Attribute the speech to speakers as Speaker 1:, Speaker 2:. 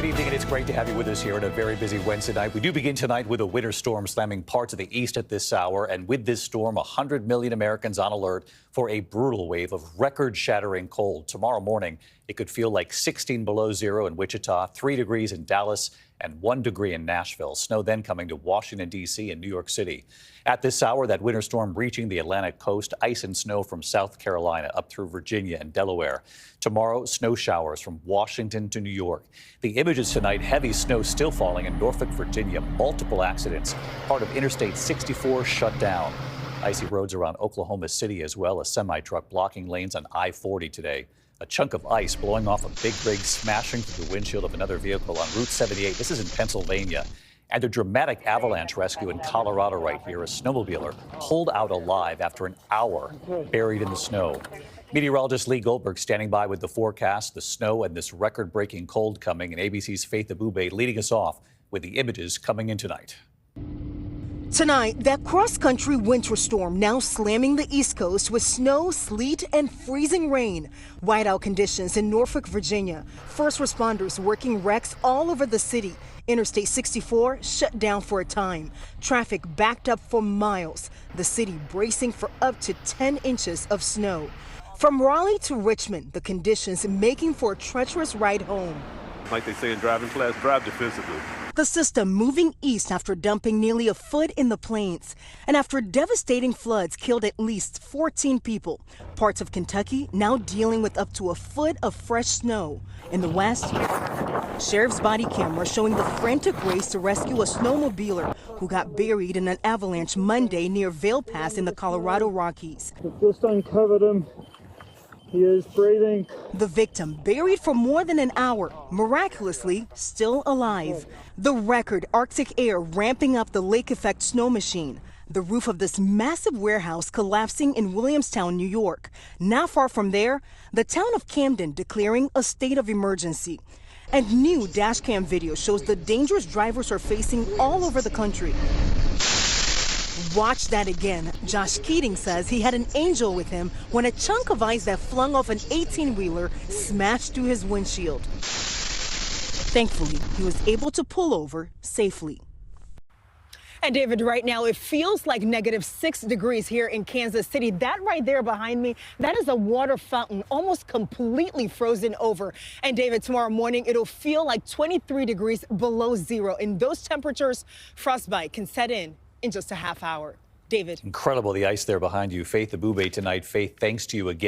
Speaker 1: evening, and it's great to have you with us here on a very busy Wednesday night. We do begin tonight with a winter storm slamming parts of the east at this hour. And with this storm, 100 million Americans on alert for a brutal wave of record-shattering cold. Tomorrow morning, it could feel like 16 below zero in Wichita, 3 degrees in Dallas, and 1 degree in Nashville. Snow then coming to Washington, D.C. and New York City. At this hour, that winter storm reaching the Atlantic coast, ice and snow from South Carolina up through Virginia and Delaware. Tomorrow, snow showers from Washington to New York. The images tonight, heavy snow still falling in Norfolk, Virginia. Multiple accidents. Part of Interstate 64 shut down. Icy roads around Oklahoma City as well. A semi-truck blocking lanes on I-40 today. A chunk of ice blowing off a big rig, smashing through the windshield of another vehicle on Route 78. This is in Pennsylvania. And a dramatic avalanche rescue in Colorado right here. A snowmobiler pulled out alive after an hour buried in the snow. Meteorologist Lee Goldberg standing by with the forecast, the snow and this record-breaking cold coming. And ABC's Faith Abube leading us off with the images coming in tonight.
Speaker 2: Tonight, that cross-country winter storm now slamming the East Coast with snow, sleet, and freezing rain. Whiteout conditions in Norfolk, Virginia. First responders working wrecks all over the city. Interstate 64 shut down for a time. Traffic backed up for miles. The city bracing for up to 10 inches of snow. From Raleigh to Richmond, the conditions making for a treacherous ride home.
Speaker 3: Like they say in driving class, drive defensively.
Speaker 2: The system moving east after dumping nearly a foot in the plains. And after devastating floods killed at least 14 people. Parts of Kentucky now dealing with up to a foot of fresh snow. In the west, sheriff's body camera showing the frantic race to rescue a snowmobiler who got buried in an avalanche Monday near Vail Pass in the Colorado Rockies.
Speaker 4: Just uncovered him. He is breathing.
Speaker 2: The victim buried for more than an hour, miraculously still alive. The record Arctic air ramping up the lake effect snow machine. The roof of this massive warehouse collapsing in Williamstown, New York. Not far from there, the town of Camden declaring a state of emergency. And new dashcam video shows the dangerous drivers are facing all over the country. Watch that again. Josh Keating says he had an angel with him when a chunk of ice that flung off an 18-wheeler smashed through his windshield. Thankfully, he was able to pull over safely.
Speaker 5: And David, right now it feels like -6 degrees here in Kansas City. That right there behind me, that is a water fountain almost completely frozen over. And David, tomorrow morning it'll feel like 23 degrees below zero. In those temperatures, frostbite can set in just a half hour. David.
Speaker 1: Incredible, the ice there behind you. Faith Abube tonight. Faith, thanks to you again.